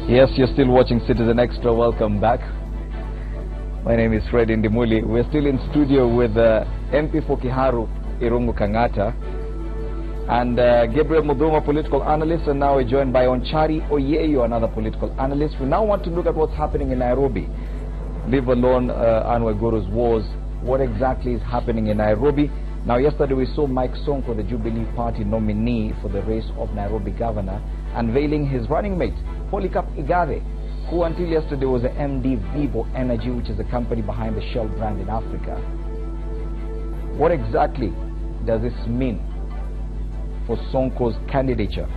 Yes, you're still watching Citizen Extra. Welcome back. My name is Fred Indimuli. We're still in studio with MP for Kiharu, Irungu Kangata, and Gabriel Muduma, political analyst, and now we're joined by Onchari Oyeyo, another political analyst. We now want to look at what's happening in Nairobi, leave alone Anwar Guru's wars. What exactly is happening in Nairobi? Now, yesterday we saw Mike Sonko, the Jubilee Party nominee for the race of Nairobi governor, unveiling his running mate, Polycarp Igathe, who until yesterday was the MD Vivo Energy, which is the company behind the Shell brand in Africa. What exactly does this mean for Sonko's candidature?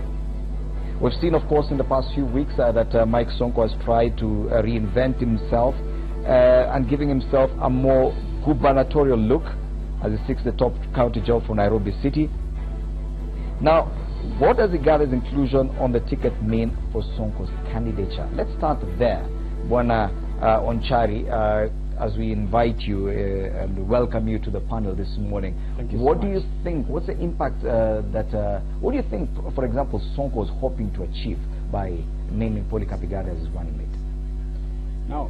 We've seen, of course, in the past few weeks that Mike Sonko has tried to reinvent himself and giving himself a more gubernatorial look as he seeks the top county job for Nairobi City. Now, what does Igathe's inclusion on the ticket mean for Sonko's candidature? Let's start there. Bwana Onchari, as we invite you and welcome you to the panel this morning. Thank you what so do much. you think, what's the impact what do you think, for example, Sonko is hoping to achieve by naming Polycarp Igathe as his running mate? Now,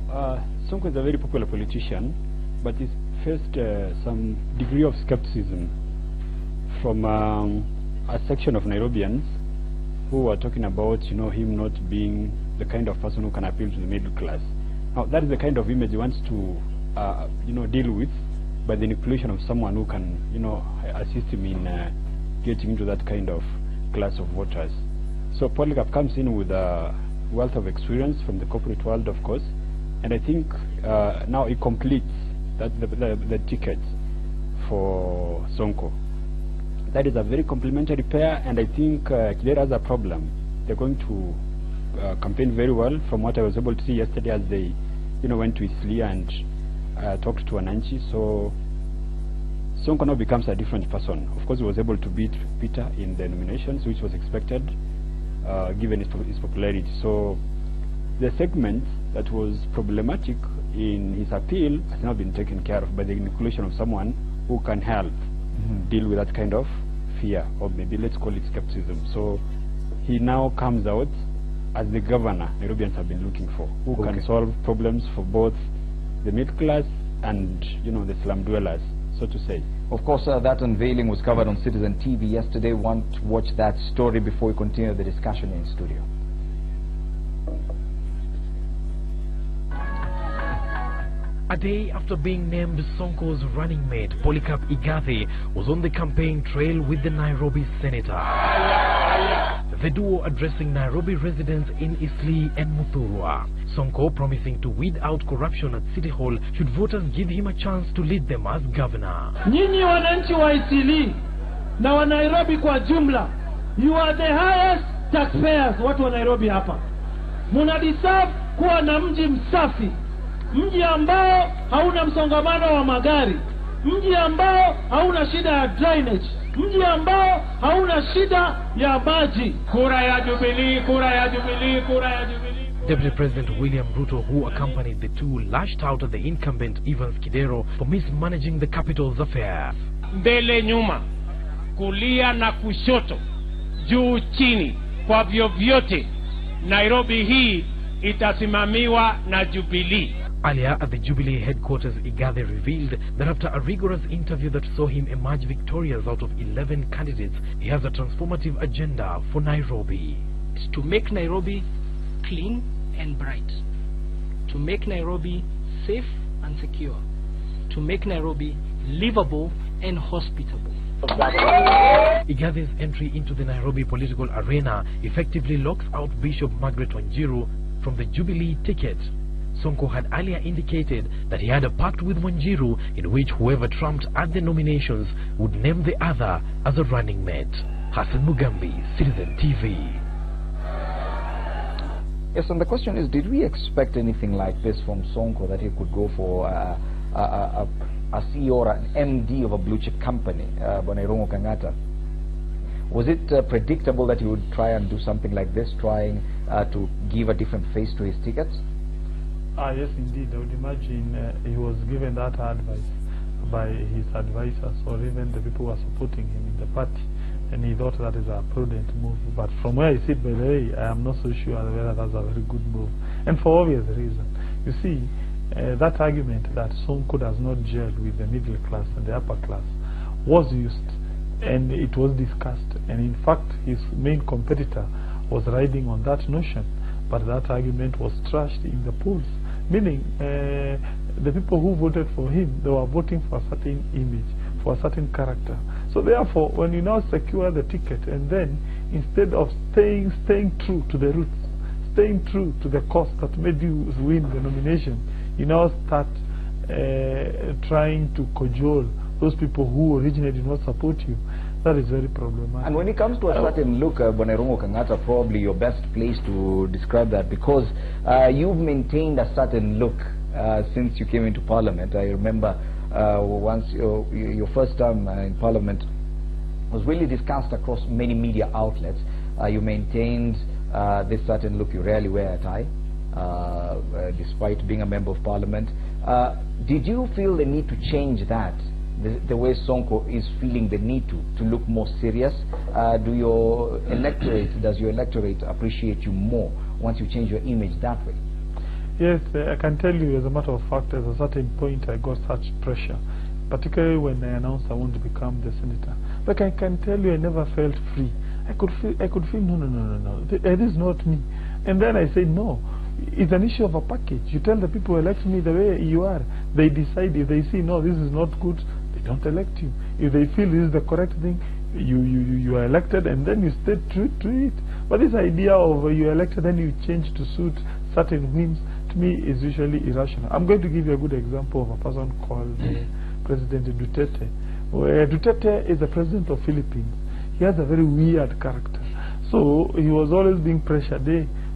Sonko is a very popular politician, but he's faced some degree of skepticism from a section of Nairobians who are talking about, him not being the kind of person who can appeal to the middle class. Now, that is the kind of image he wants to, deal with by the inclusion of someone who can, assist him in getting into that kind of class of voters. So Polycarp comes in with a wealth of experience from the corporate world, of course, and I think now it completes the ticket for Sonko. That is a very complementary pair, and I think Kidera has a problem. They're going to campaign very well, from what I was able to see yesterday as they, went to Islia and talked to Ananchi. So Sonko now becomes a different person. Of course, he was able to beat Peter in the nominations, which was expected, given his popularity. So the segment that was problematic in his appeal has now been taken care of by the inclusion of someone who can help deal with that kind of fear, or maybe let's call it skepticism. So he now comes out as the governor Nairobians have been looking for, who can solve problems for both the middle class and the slum dwellers, so to say. Of course, that unveiling was covered on Citizen TV yesterday. Want to watch that story before we continue the discussion in studio. A day after being named Sonko's running mate, Polycarp Igathe was on the campaign trail with the Nairobi senator. The duo addressing Nairobi residents in Isli and Muthurwa. Sonko promising to weed out corruption at City Hall should voters give him a chance to lead them as governor. Nyinyi wananchi wa Isili na wa Nairobi kwa jumla, you are the highest taxpayers, watu wa Nairobi hapa. Muna deserve kuwa na mji msafi. Mji ambao hauna msongamano wa magari, mji ambao hauna shida ya drainage, mji ambao hauna shida ya maji. Kura ya Jubilee, kura ya Jubilee, kura ya Jubilee. Deputy President William Ruto, who accompanied the two, lashed out at the incumbent Evans Kidero for mismanaging the capital's affairs. Mbele nyuma, kulia na kushoto, juu chini, kwa vyovyote, Nairobi hii itasimamiwa na Jubilee. Earlier at the Jubilee headquarters, Igathe revealed that after a rigorous interview that saw him emerge victorious out of 11 candidates, he has a transformative agenda for Nairobi. It's to make Nairobi clean and bright, to make Nairobi safe and secure, to make Nairobi livable and hospitable. Igathe's entry into the Nairobi political arena effectively locks out Bishop Margaret Wanjiru from the Jubilee ticket. Sonko had earlier indicated that he had a pact with Wanjiru in which whoever trumped at the nominations would name the other as a running mate. Hassan Mugambi, Citizen TV. Yes, and the question is, did we expect anything like this from Sonko, that he could go for a CEO or an MD of a blue chip company, Irungu Kangata? Was it predictable that he would try and do something like this, trying to give a different face to his tickets? Yes, indeed. I would imagine he was given that advice by his advisors, or even the people who are supporting him in the party. and he thought that is a prudent move. But from where I sit, by the way, I am not so sure whether that's a very good move, and for obvious reason. You see, that argument that Sonko does not gel with the middle class and the upper class was used, and it was discussed, and in fact his main competitor was riding on that notion, but that argument was trashed in the polls, meaning the people who voted for him, they were voting for a certain image, for a certain character. So therefore, when you now secure the ticket, and then instead of staying true to the roots, staying true to the cause that made you win the nomination, you now start trying to cajole those people who originally did not support you. That is very problematic. And when it comes to a certain look, Irungu Kang'ata, probably your best place to describe that, because you've maintained a certain look since you came into Parliament. I remember once your first term in Parliament was really discussed across many media outlets. You maintained this certain look. You rarely wear a tie, despite being a member of Parliament. Did you feel the need to change that, the way Sonko is feeling the need to look more serious? Does your electorate appreciate you more once you change your image that way? Yes, I can tell you, as a matter of fact, at a certain point I got such pressure, particularly when I announced I want to become the senator. But I can tell you, I never felt free. I could feel no, this is not me. And then I said, no, it's an issue of a package. You tell the people who elect me the way you are. They decide. If they see, no, this is not good, they don't elect you. If they feel this is the correct thing, you are elected, and then you stay true to it. But this idea of you are elected, then you change to suit certain whims, to me is usually irrational. I'm going to give you a good example of a person called President Duterte. Where Duterte is the president of Philippines. He has a very weird character. So he was always being pressured.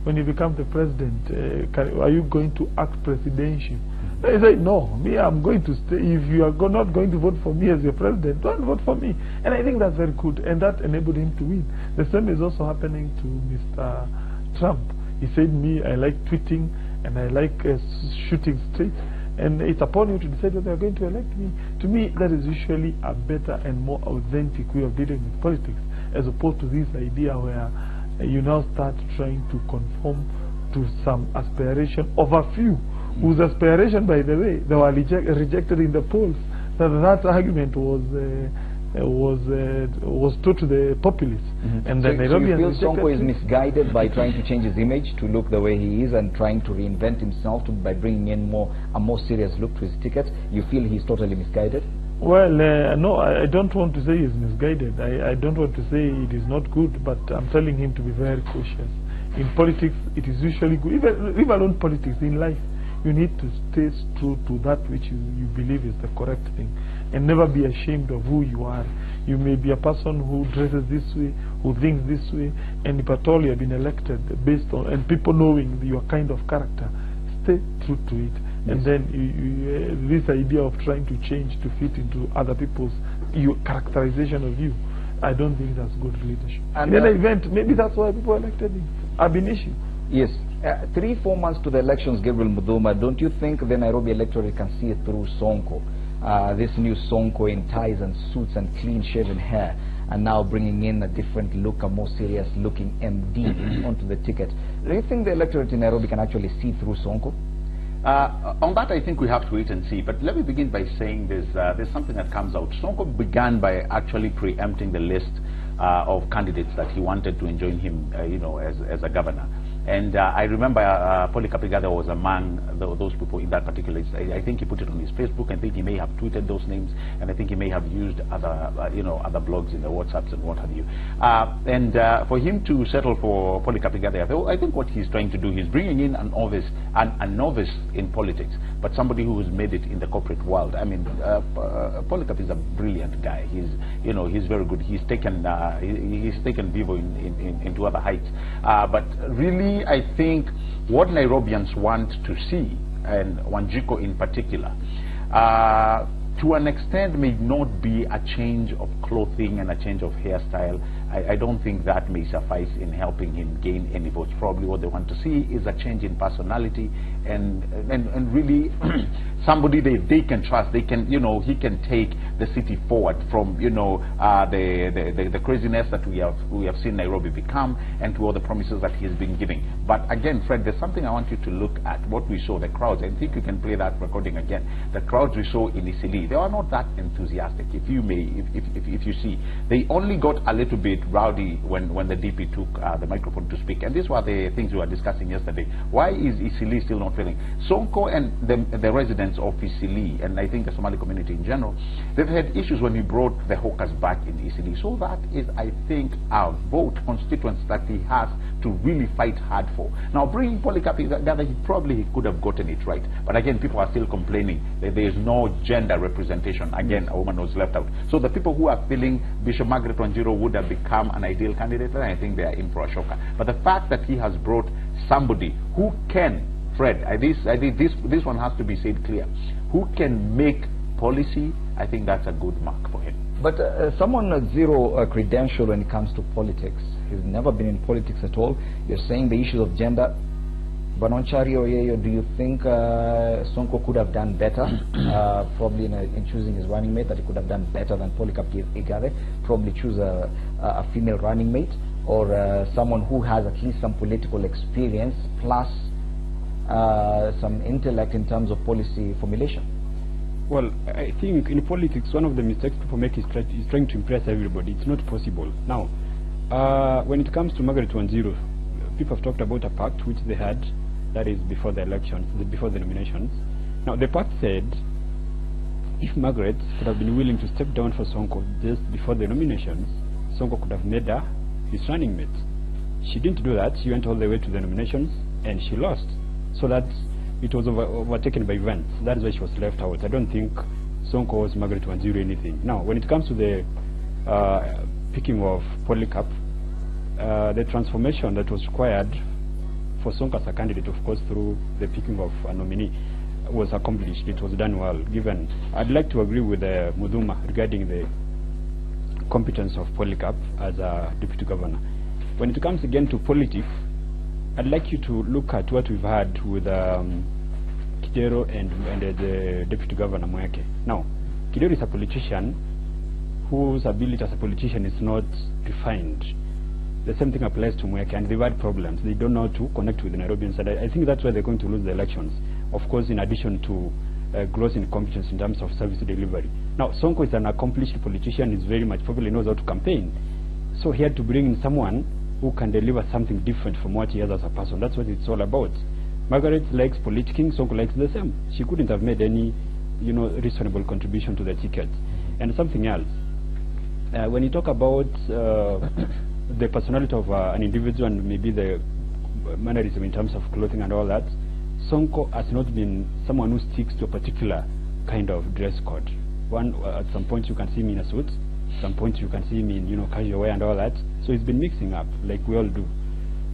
When you become the president, are you going to act presidential? He said, no, me, I'm going to stay. If you are not going to vote for me as your president, don't vote for me. And I think that's very good, and that enabled him to win. The same is also happening to Mr. Trump. He said, me, I like tweeting, and I like shooting straight, and it's upon you to decide whether you're going to elect me. To me, that is usually a better and more authentic way of dealing with politics, as opposed to this idea where you now start trying to conform to some aspiration of a few, whose aspiration, by the way, they were rejected in the polls. That argument was taught to the populace. And then so you feel Sonko is misguided by trying to change his image to look the way he is and trying to reinvent himself by bringing in a more serious look to his ticket? You feel he's totally misguided? Well, no, I don't want to say he's misguided. I don't want to say it is not good, but I'm telling him to be very cautious. In politics, it is usually good. Even alone politics, in life, you need to stay true to that which you believe is the correct thing, and never be ashamed of who you are. You may be a person who dresses this way, who thinks this way, and if at all you have been elected based on, and people knowing your kind of character, stay true to it. Yes. And then this idea of trying to change to fit into other people's characterization of you, I don't think that's good leadership. And in any event, maybe that's why people elected him, ab initio. Yes. 3-4 months to the elections, Gabriel Muthuma, don't you think the Nairobi electorate can see it through Sonko? This new Sonko in ties and suits and clean-shaven hair, and now bringing in a different look, a more serious-looking MD onto the ticket. Do you think the electorate in Nairobi can actually see through Sonko? On that, I think we have to wait and see. But let me begin by saying there's something that comes out. Sonko began by actually preempting the list of candidates that he wanted to join him, as a governor. And I remember Polycarp Igathe was among those people in that particular list. I think he put it on his Facebook. I think he may have tweeted those names, and I think he may have used other, other blogs in the WhatsApps and what have you. And for him to settle for Polycarp Igathe, I think what he's trying to do, he's bringing in a novice in politics, but somebody who has made it in the corporate world. I mean, Polycarp is a brilliant guy. He's very good. He's taken Vivo into other heights. But really, I think what Nairobians want to see, and Wanjiku in particular, to an extent may not be a change of clothing and a change of hairstyle I don't think that may suffice in helping him gain any votes. Probably what they want to see is a change in personality and really somebody they can trust. They can, you know, he can take the city forward from, you know, the craziness that we have seen Nairobi become, and to all the promises that he's been giving. But again, Fred, there's something I want you to look at. What we saw, the crowds. I think you can play that recording again. The crowds we saw in Isili, they were not that enthusiastic. If you may, if you see, they only got a little bit rowdy when the DP took the microphone to speak. And these were the things we were discussing yesterday. Why is Isili still not feeling? Sonko and the residents of Isili, and I think the Somali community in general, they've had issues when he brought the hawkers back in Isili. So that is, I think, a vote constituents that he has to really fight hard for. Now, bringing Polycarp together, he could have gotten it right. But again, people are still complaining that there is no gender representation. Again, a woman was left out. So the people who are feeling Bishop Margaret Wanjiru would have become an ideal candidate, and I think they are in for a shocker. But the fact that he has brought somebody who can, Fred, this one has to be said clear, who can make policy, I think that's a good mark for him. But someone with zero credential when it comes to politics, he's never been in politics at all. You're saying the issue of gender. Banonchari Oyeyo, do you think Sonko could have done better, probably in choosing his running mate, that he could have done better than Polycarp Igathe, probably choose a female running mate, or someone who has at least some political experience plus some intellect in terms of policy formulation? Well, I think in politics, one of the mistakes people make is trying to impress everybody. It's not possible. Now, when it comes to Margaret Wanjiru, people have talked about a pact which they had, that is before the elections, before the nominations. Now, the pact said if Margaret could have been willing to step down for Sonko just before the nominations, Sonko could have made her his running mate. She didn't do that. She went all the way to the nominations and she lost. So that it was overtaken by events. That is why she was left out. I don't think Sonko was Margaret Wanjiru anything. Now, when it comes to the picking of Polycarp, the transformation that was required for Sonko as a candidate, of course, through the picking of a nominee, was accomplished. It was done well. Given, I'd like to agree with Muduma regarding the competence of Polycarp as a deputy governor. When it comes again to politics, I'd like you to look at what we've had with Kidero and the deputy governor Mweke. Now, Kidero is a politician whose ability as a politician is not defined. The same thing applies to Mweke, and they've had problems. They don't know how to connect with the Nairobians, and I think that's why they're going to lose the elections. Of course, in addition to growth in competence in terms of service delivery. Now, Sonko is an accomplished politician. He's very much probably knows how to campaign. So he had to bring in someone who can deliver something different from what he has as a person. That's what it's all about. Margaret likes politicking, Sonko likes the same. She couldn't have made any, reasonable contribution to the ticket. And something else, when you talk about the personality of an individual and maybe the mannerism in terms of clothing and all that, Sonko has not been someone who sticks to a particular kind of dress code. At some point you can see me in a suit, some point you can see me in casual wear and all that. So he's been mixing up like we all do.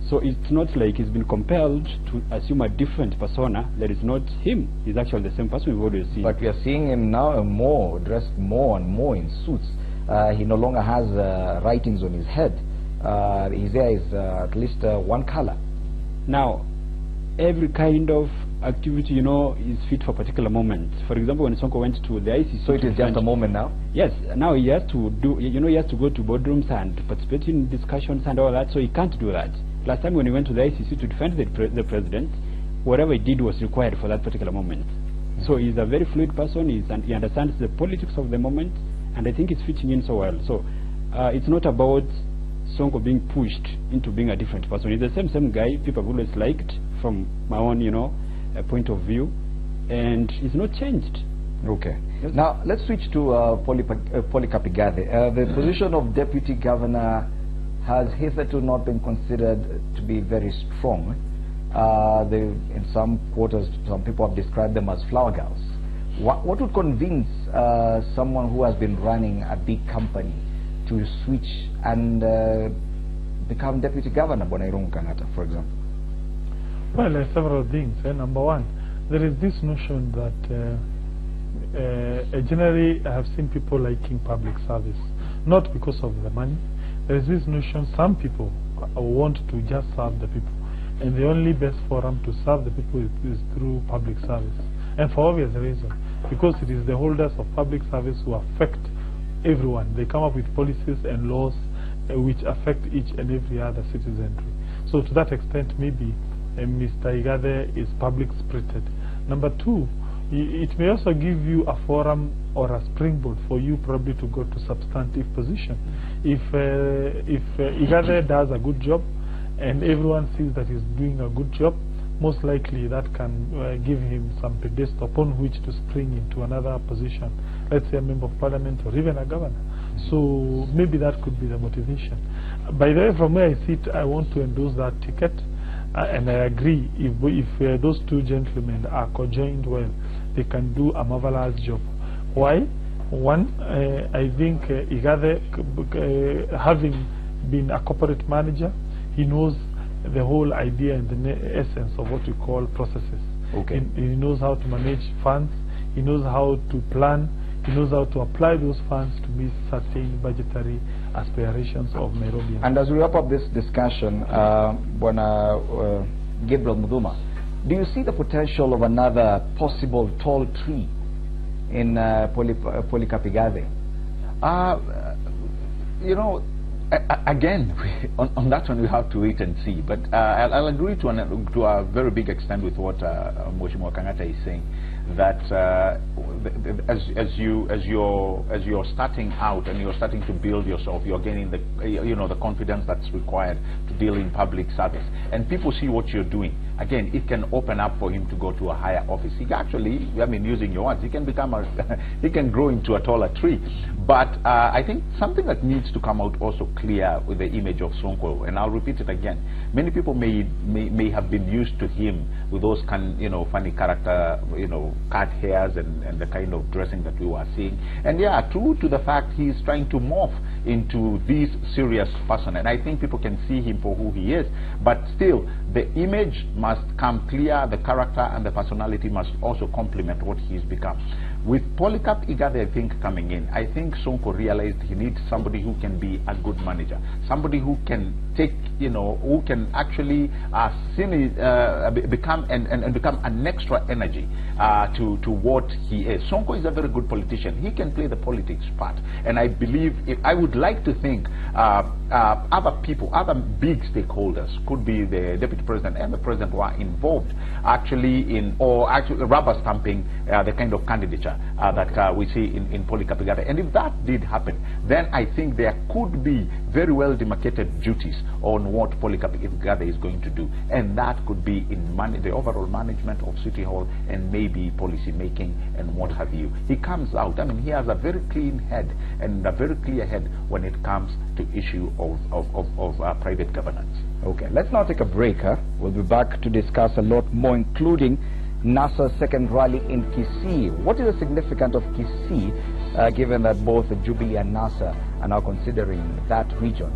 So it's not like he's been compelled to assume a different persona that is not him. He's actually the same person we've always seen. But we are seeing him now dressed more and more in suits. He no longer has writings on his head. His hair is at least one color. Now, every kind of activity, is fit for a particular moment. For example, when Sonko went to the ICC. So it is just a moment now? Yes. Now he has to do, he has to go to boardrooms and participate in discussions and all that, so he can't do that. Last time when he went to the ICC to defend the president, whatever he did was required for that particular moment. So he's a very fluid person, he understands the politics of the moment, and I think it's fitting in so well. So it's not about Sonko being pushed into being a different person. He's the same guy people have always liked from my own, point of view, and it's not changed. Okay. Yes. Now let's switch to Polycarp Igathe. The position of deputy governor has hitherto not been considered to be very strong. In some quarters, some people have described them as flower girls. What would convince someone who has been running a big company to switch and become deputy governor, Bonairungu Kangata, for example? Well, there are several things. Number one, there is this notion that generally I have seen people liking public service, not because of the money, there is this notion some people want to just serve the people, and the only best forum to serve the people is through public service, and for obvious reason, because it is the holders of public service who affect everyone. They come up with policies and laws which affect each and every other citizenry. So to that extent, maybe Mr. Igathe is public-spirited. Number two, it may also give you a forum or a springboard for you probably to go to substantive position. If Igathe does a good job and everyone sees that he's doing a good job, most likely that can give him some pedestal upon which to spring into another position, let's say a member of parliament or even a governor. So maybe that could be the motivation. By the way, from where I sit, I want to endorse that ticket, and I agree, if those two gentlemen are conjoined well, they can do a marvelous job. Why? One, I think Igathe, having been a corporate manager, he knows the whole idea and the essence of what we call processes. Okay. He knows how to manage funds, he knows how to plan, he knows how to apply those funds to meet certain budgetary aspirations of Nairobi. And as we wrap up this discussion, Gabriel Muduma, do you see the potential of another possible tall tree in Polycarp Igathe? You know, again, on that one we have to wait and see. But I'll agree to a very big extent with what Mheshimiwa Kang'ata is saying, that as you're starting out and you're starting to build yourself, you're gaining the the confidence that's required to deal in public service, and people see what you're doing. Again, it can open up for him to go to a higher office. He actually, I mean, using your words, he can become he can grow into a taller tree. But I think something that needs to come out also clear with the image of Sonko, and I'll repeat it again. Many people may have been used to him with those funny character, cut hairs and the kind of dressing that we were seeing. And yeah, true to the fact he's trying to morph into this serious person, and I think people can see him for who he is. But still, the image must come clear, the character and the personality must also complement what he's become. With Polycarp Igathe, I think, coming in, I think Sonko realized he needs somebody who can be a good manager, somebody who can take, who can actually become an extra energy to what he is. Sonko is a very good politician. He can play the politics part, and I believe, I would like to think other people, other big stakeholders, could be the deputy president and the president, were involved actually in, or actually rubber stamping the kind of candidature that we see in Polycarp Igathe. And if that did happen, then I think there could be very well demarcated duties on what Polycarp Igathe is going to do, and that could be in the overall management of City Hall and maybe policy making and what have you. He comes out, I mean, he has a very clean head and a very clear head when it comes to issue of private governance. Okay, let's now take a break. We'll be back to discuss a lot more, including NASA's second rally in Kisii. What is the significance of Kisii, given that both Jubilee and NASA are now considering that region?